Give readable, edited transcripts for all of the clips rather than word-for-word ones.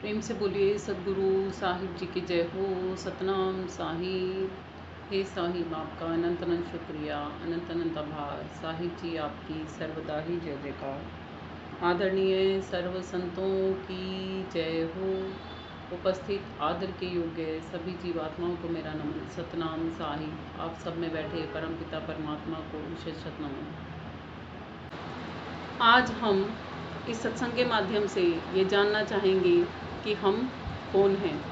प्रेम से बोलिए सदगुरु साहिब जी की जय हो। सतनाम साहिब। हे साहिब आपका अनंत अनंत शुक्रिया, अनंत अनंत आभार। साहिब जी आपकी सर्वदा ही जय जयकार। आदरणीय सर्व संतों की जय हो। उपस्थित आदर के योग्य सभी जीवात्माओं को मेरा नमन। सतनाम साहिब। आप सब में बैठे परमपिता परमात्मा को विशेष नमन। आज हम इस सत्संग के माध्यम से ये जानना चाहेंगे कि हम कौन हैं।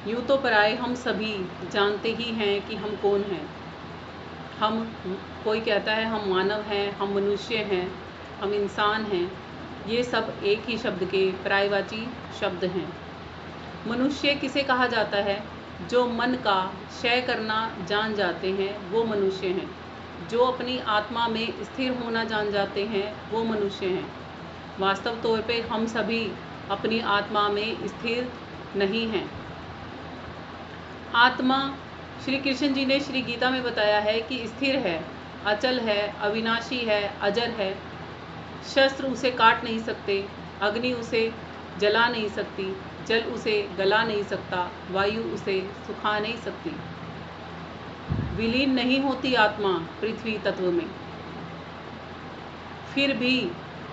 यूँ तो पराए हम सभी जानते ही हैं कि हम कौन हैं। हम कोई कहता है हम मानव हैं, हम मनुष्य हैं, हम इंसान हैं। ये सब एक ही शब्द के पर्यायवाची शब्द हैं। मनुष्य किसे कहा जाता है? जो मन का क्षय करना जान जाते हैं वो मनुष्य हैं। जो अपनी आत्मा में स्थिर होना जान जाते हैं वो मनुष्य हैं। वास्तव तौर पे हम सभी अपनी आत्मा में स्थिर नहीं हैं। आत्मा श्री कृष्ण जी ने श्री गीता में बताया है कि स्थिर है, अचल है, अविनाशी है, अजर है। शस्त्र उसे काट नहीं सकते, अग्नि उसे जला नहीं सकती, जल उसे गला नहीं सकता, वायु उसे सुखा नहीं सकती। विलीन नहीं होती आत्मा पृथ्वी तत्व में। फिर भी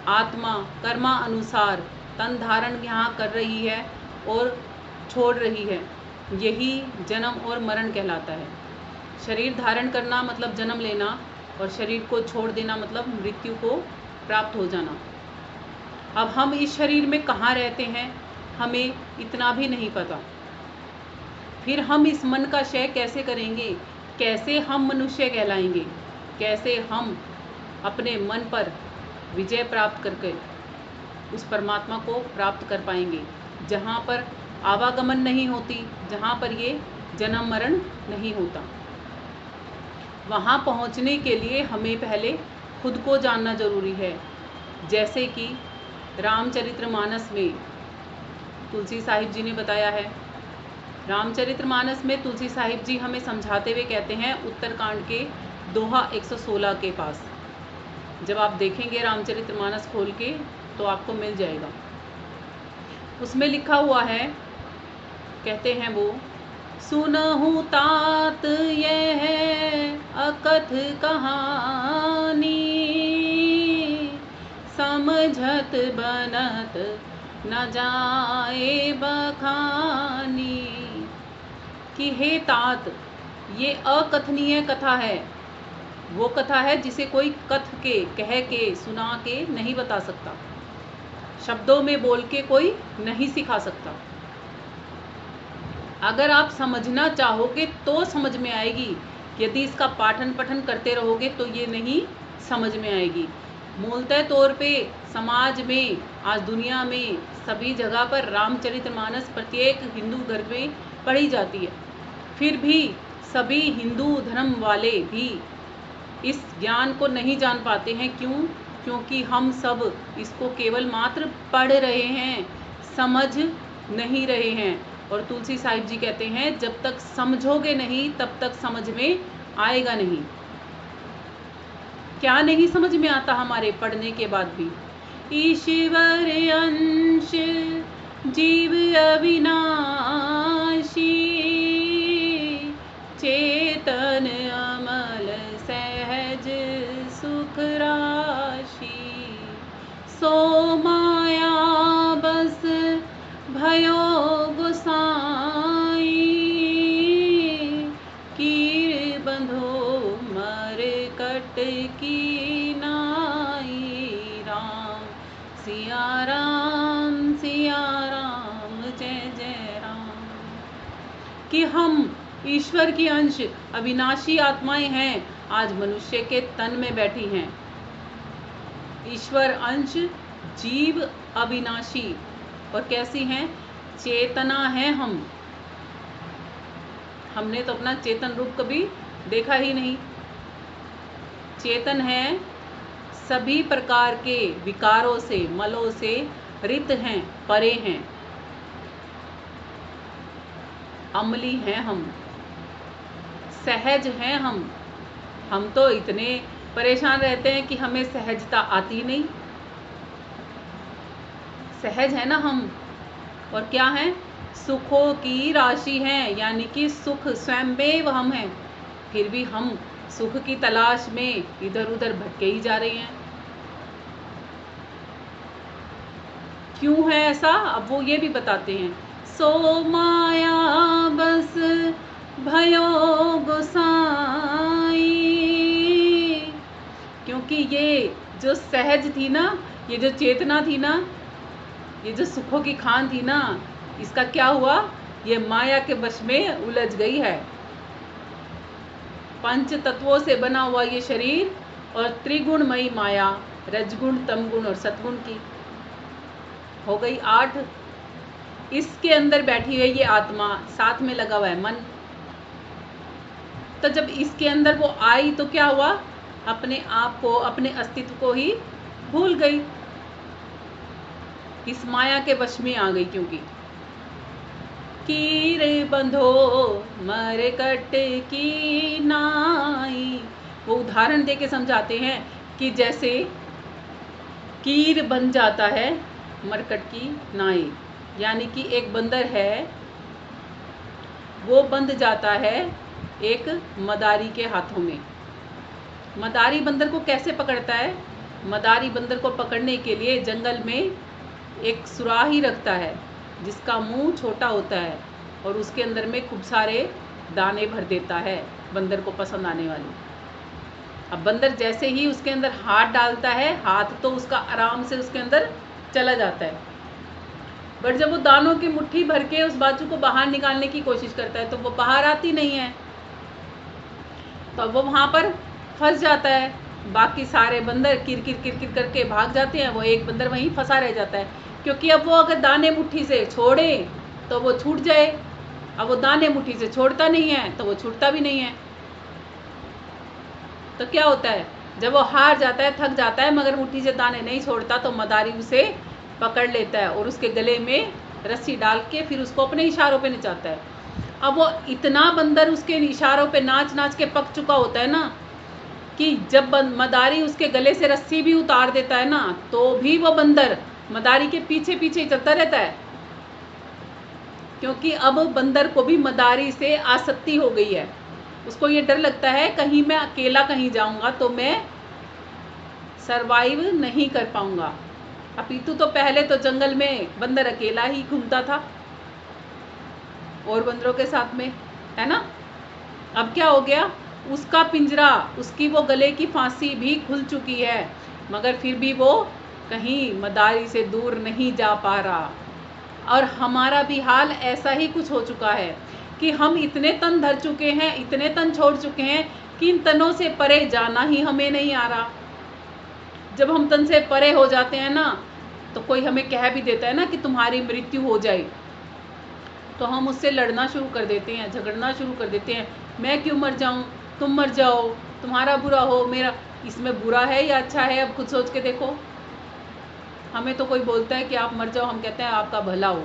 आत्मा कर्मा अनुसार तन धारण यहाँ कर रही है और छोड़ रही है। यही जन्म और मरण कहलाता है। शरीर धारण करना मतलब जन्म लेना, और शरीर को छोड़ देना मतलब मृत्यु को प्राप्त हो जाना। अब हम इस शरीर में कहाँ रहते हैं हमें इतना भी नहीं पता। फिर हम इस मन का क्षय कैसे करेंगे? कैसे हम मनुष्य कहलाएंगे? कैसे हम अपने मन पर विजय प्राप्त करके उस परमात्मा को प्राप्त कर पाएंगे जहाँ पर आवागमन नहीं होती, जहाँ पर ये जन्म मरण नहीं होता। वहाँ पहुँचने के लिए हमें पहले खुद को जानना जरूरी है। जैसे कि रामचरितमानस में तुलसी साहिब जी ने बताया है। रामचरितमानस में तुलसी साहिब जी हमें समझाते हुए कहते हैं उत्तरकांड के दोहा 116 के पास। जब आप देखेंगे रामचरितमानस खोल के तो आपको मिल जाएगा। उसमें लिखा हुआ है, कहते हैं वो, सुनहु तात यह अकथ कहानी, समझत बनत न जाए बखानी। कि हे तात, ये अकथनीय कथा है। वो कथा है जिसे कोई कथ के, कह के, सुना के नहीं बता सकता। शब्दों में बोल के कोई नहीं सिखा सकता। अगर आप समझना चाहोगे तो समझ में आएगी। यदि इसका पाठन पठन करते रहोगे तो ये नहीं समझ में आएगी। मूलतः तौर पे समाज में, आज दुनिया में सभी जगह पर रामचरितमानस प्रत्येक हिंदू घर में पढ़ी जाती है। फिर भी सभी हिंदू धर्म वाले भी इस ज्ञान को नहीं जान पाते हैं। क्यों? क्योंकि हम सब इसको केवल मात्र पढ़ रहे हैं, समझ नहीं रहे हैं। और तुलसी साहिब जी कहते हैं जब तक समझोगे नहीं तब तक समझ में आएगा नहीं। क्या नहीं समझ में आता हमारे पढ़ने के बाद भी? ईश्वर अंश जीव अविनाशी, चेतन अमल सहज सुख राशि, सो माया बस भयो गोसाई, कीर बंधो मर कट की नाई। राम सिया राम, सिया राम, जय जय राम। कि हम ईश्वर की अंश अविनाशी आत्माएं हैं, आज मनुष्य के तन में बैठी हैं। ईश्वर अंश जीव अविनाशी, और कैसी हैं? चेतना है हम। हमने तो अपना चेतन रूप कभी देखा ही नहीं। चेतन है, सभी प्रकार के विकारों से, मलों से रित हैं, परे हैं, अमली हैं हम, सहज हैं हम। हम तो इतने परेशान रहते हैं कि हमें सहजता आती नहीं। सहज है ना हम, और क्या हैं, सुखों की राशि हैं, यानी कि सुख स्वयंमेव हम हैं, फिर भी हम सुख की तलाश में इधर उधर भटके ही जा रहे हैं। क्यों है ऐसा, अब वो ये भी बताते हैं। सो माया बस भयो गोसाई, क्योंकि ये जो सहज थी ना, ये जो चेतना थी ना, ये जो सुखों की खान थी ना, इसका क्या हुआ, ये माया के वश में उलझ गई है। पंच तत्वों से बना हुआ ये शरीर और त्रिगुणमयी माया, रजगुण तमगुण और सतगुण की हो गई 8। इसके अंदर बैठी है ये आत्मा, साथ में लगा हुआ है मन। तो जब इसके अंदर वो आई तो क्या हुआ, अपने आप को, अपने अस्तित्व को ही भूल गई, इस माया के वश में आ गई। क्योंकि कीर बंधो मरकट की नाई, वो उदाहरण दे के समझाते हैं कि जैसे कीर बन जाता है मरकट की नाई, यानी कि एक बंदर है, वो बंध जाता है एक मदारी के हाथों में। मदारी बंदर को कैसे पकड़ता है, मदारी बंदर को पकड़ने के लिए जंगल में एक सुराही रखता है जिसका मुंह छोटा होता है, और उसके अंदर में खूब सारे दाने भर देता है बंदर को पसंद आने वाले। अब बंदर जैसे ही उसके अंदर हाथ डालता है, हाथ तो उसका आराम से उसके अंदर चला जाता है, बट जब वो दानों की मुट्ठी भर के उस बाजू को बाहर निकालने की कोशिश करता है तो वो बाहर आती नहीं है, तो अब वो वहाँ पर फंस जाता है। बाकी सारे बंदर किर किर किर किर करके भाग जाते हैं, वो एक बंदर वहीं फंसा रह जाता है, क्योंकि अब वो अगर दाने मुट्ठी से छोड़े तो वो छूट जाए, अब वो दाने मुट्ठी से छोड़ता नहीं है तो वो छूटता भी नहीं है। तो क्या होता है, जब वो हार जाता है, थक जाता है, मगर मुट्ठी से दाने नहीं छोड़ता, तो मदारी उसे पकड़ लेता है और उसके गले में रस्सी डाल के फिर उसको अपने इशारों पे नचाता है। अब वो इतना बंदर उसके इशारों पे नाच नाच के पक चुका होता है ना, कि जब मदारी उसके गले से रस्सी भी उतार देता है ना, तो भी वो बंदर मदारी के पीछे पीछे चलता रहता है, क्योंकि अब बंदर को भी मदारी से आसक्ति हो गई है। उसको ये डर लगता है कहीं मैं अकेला कहीं जाऊंगा तो मैं सरवाइव नहीं कर पाऊंगा। अपितु तो पहले तो जंगल में बंदर अकेला ही घूमता था और बंदरों के साथ में, है ना। अब क्या हो गया, उसका पिंजरा, उसकी वो गले की फांसी भी खुल चुकी है, मगर फिर भी वो कहीं मदारी से दूर नहीं जा पा रहा। और हमारा भी हाल ऐसा ही कुछ हो चुका है कि हम इतने तन धर चुके हैं, इतने तन छोड़ चुके हैं कि इन तनों से परे जाना ही हमें नहीं आ रहा। जब हम तन से परे हो जाते हैं ना, तो कोई हमें कह भी देता है ना कि तुम्हारी मृत्यु हो जाए, तो हम उससे लड़ना शुरू कर देते हैं, झगड़ना शुरू कर देते हैं। मैं क्यों मर जाऊं, तुम मर जाओ, तुम्हारा बुरा हो, मेरा, इसमें बुरा है या अच्छा है, अब खुद सोच के देखो। हमें तो कोई बोलता है कि आप मर जाओ, हम कहते हैं आपका भला हो,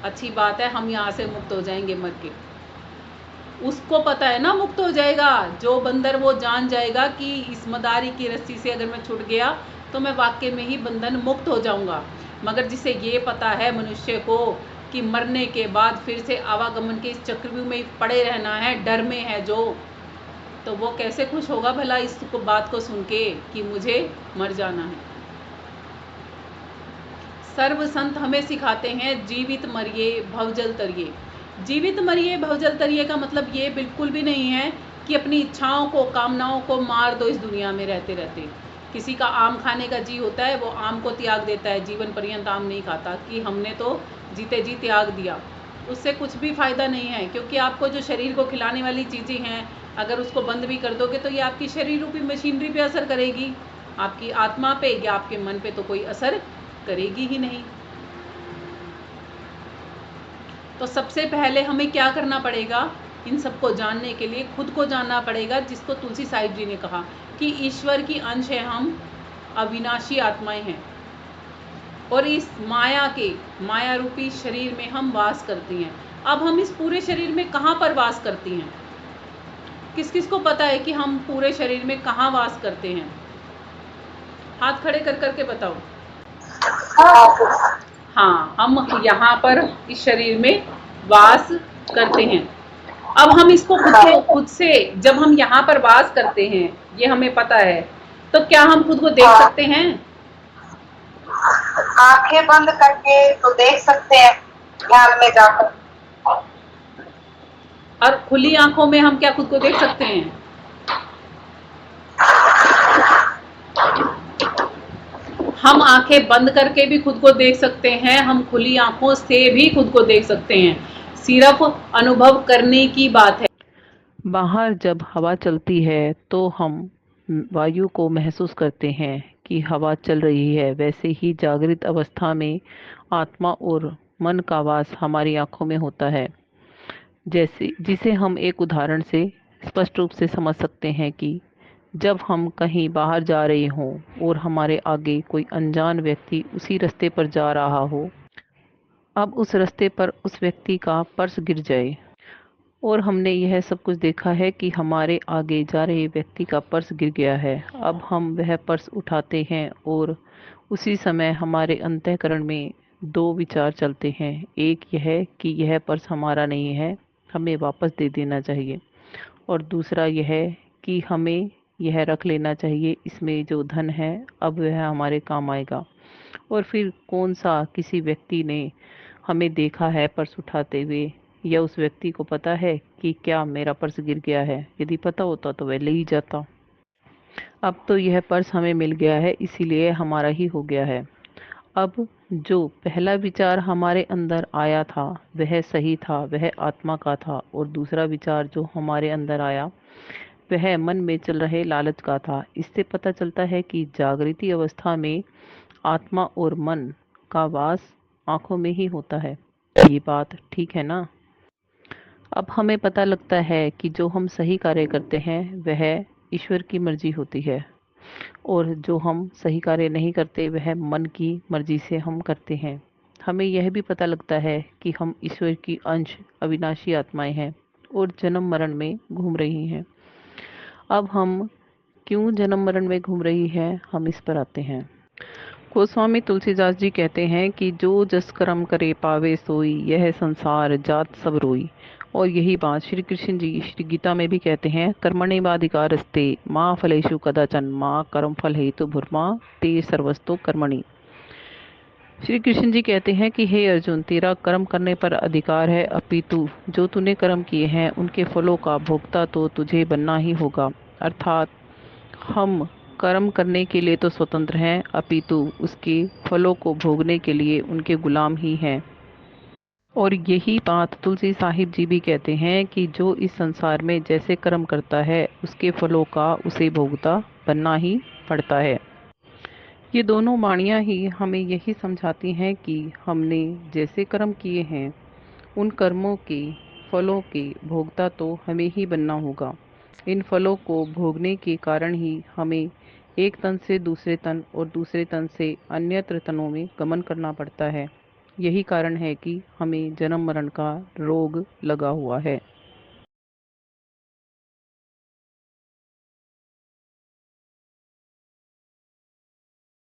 अच्छी बात है, हम यहाँ से मुक्त हो जाएंगे मर के। उसको पता है ना मुक्त हो जाएगा, जो बंदर वो जान जाएगा कि इस मदारी की रस्सी से अगर मैं छूट गया तो मैं वाकई में ही बंधन मुक्त हो जाऊंगा। मगर जिसे ये पता है मनुष्य को कि मरने के बाद फिर से आवागमन के इस चक्रव्यूह में पड़े रहना है, डर में है जो, तो वो कैसे खुश होगा भला इस बात को सुन के कि मुझे मर जाना है। सर्व संत हमें सिखाते हैं जीवित मरिए भवजल तरिए। जीवित मरिए भवजल तरिए का मतलब ये बिल्कुल भी नहीं है कि अपनी इच्छाओं को, कामनाओं को मार दो इस दुनिया में रहते रहते। किसी का आम खाने का जी होता है, वो आम को त्याग देता है, जीवन पर्यंत आम नहीं खाता कि हमने तो जीते जी त्याग दिया। उससे कुछ भी फ़ायदा नहीं है, क्योंकि आपको जो शरीर को खिलाने वाली चीज़ें हैं, अगर उसको बंद भी कर दोगे तो ये आपकी शरीर रूपी मशीनरी पे असर करेगी, आपकी आत्मा पे या आपके मन पे तो कोई असर करेगी ही नहीं। तो सबसे पहले हमें क्या करना पड़ेगा, इन सबको जानने के लिए खुद को जानना पड़ेगा, जिसको तुलसी साहिब जी ने कहा कि ईश्वर की अंश है हम, अविनाशी आत्माएं हैं, और इस माया रूपी शरीर में हम वास करती हैं। अब हम इस पूरे शरीर में कहाँ पर वास करती हैं, किस किस को पता है कि हम पूरे शरीर में कहाँ वास करते हैं? हाथ खड़े कर करके बताओ। हाँ, हम यहाँ पर इस शरीर में वास करते हैं। अब हम इसको खुद से जब हम यहाँ पर वास करते हैं, ये हमें पता है, तो क्या हम खुद को देख सकते हैं? आंखें बंद करके तो देख सकते हैं ध्यान में जाकर। और खुली आंखों में हम क्या खुद को देख सकते हैं? हम आंखें बंद करके भी खुद को देख सकते हैं, हम खुली आंखों से भी खुद को देख सकते हैं। सिर्फ अनुभव करने की बात है। बाहर जब हवा चलती है तो हम वायु को महसूस करते हैं कि हवा चल रही है। वैसे ही जागृत अवस्था में आत्मा और मन का वास हमारी आंखों में होता है, जैसे जिसे हम एक उदाहरण से स्पष्ट रूप से समझ सकते हैं कि जब हम कहीं बाहर जा रहे हों और हमारे आगे कोई अनजान व्यक्ति उसी रास्ते पर जा रहा हो, अब उस रास्ते पर उस व्यक्ति का पर्स गिर जाए और हमने यह सब कुछ देखा है कि हमारे आगे जा रहे व्यक्ति का पर्स गिर गया है। अब हम वह पर्स उठाते हैं और उसी समय हमारे अंतःकरण में दो विचार चलते हैं। एक यह कि यह पर्स हमारा नहीं है, हमें वापस दे देना चाहिए, और दूसरा यह कि हमें यह रख लेना चाहिए, इसमें जो धन है अब वह हमारे काम आएगा। और फिर कौन सा किसी व्यक्ति ने हमें देखा है पर्स उठाते हुए, या उस व्यक्ति को पता है कि क्या मेरा पर्स गिर गया है? यदि पता होता तो वह ले ही जाता। अब तो यह पर्स हमें मिल गया है, इसीलिए हमारा ही हो गया है। अब जो पहला विचार हमारे अंदर आया था वह सही था, वह आत्मा का था, और दूसरा विचार जो हमारे अंदर आया वह मन में चल रहे लालच का था। इससे पता चलता है कि जागृति अवस्था में आत्मा और मन का वास आंखों में ही होता है। ये बात ठीक है ना? अब हमें पता लगता है कि जो हम सही कार्य करते हैं वह ईश्वर की मर्जी होती है, और जो हम सही कार्य नहीं करते वह मन की मर्जी से हम करते हैं। हमें यह भी पता लगता है कि हम ईश्वर की अंश अविनाशी आत्माएं हैं और जन्म मरण में घूम रही हैं। अब हम क्यों जन्म मरण में घूम रही है, हम इस पर आते हैं। गोस्वामी तुलसीदास जी कहते हैं कि जो जस कर्म करे पावे सोई, यह संसार जात सब रोई। और यही बात श्री कृष्ण जी श्री गीता में भी कहते हैं, कर्मणेवाधिकारस्ते माँ फलेषु कदाचन माँ कर्म फल हेतु भुर्मा ते सर्वस्तो कर्मणि। श्री कृष्ण जी कहते हैं कि हे अर्जुन, तेरा कर्म करने पर अधिकार है, अपितु जो तूने कर्म किए हैं उनके फलों का भोक्ता तो तुझे बनना ही होगा। अर्थात हम कर्म करने के लिए तो स्वतंत्र हैं, अपितु उसके फलों को भोगने के लिए उनके गुलाम ही हैं। और यही बात तुलसी साहिब जी भी कहते हैं कि जो इस संसार में जैसे कर्म करता है उसके फलों का उसे भोगता बनना ही पड़ता है। ये दोनों वाणियाँ ही हमें यही समझाती हैं कि हमने जैसे कर्म किए हैं उन कर्मों के फलों के भोगता तो हमें ही बनना होगा। इन फलों को भोगने के कारण ही हमें एक तन से दूसरे तन और दूसरे तन से अन्यत्र तनों में गमन करना पड़ता है। यही कारण है कि हमें जन्म मरण का रोग लगा हुआ है।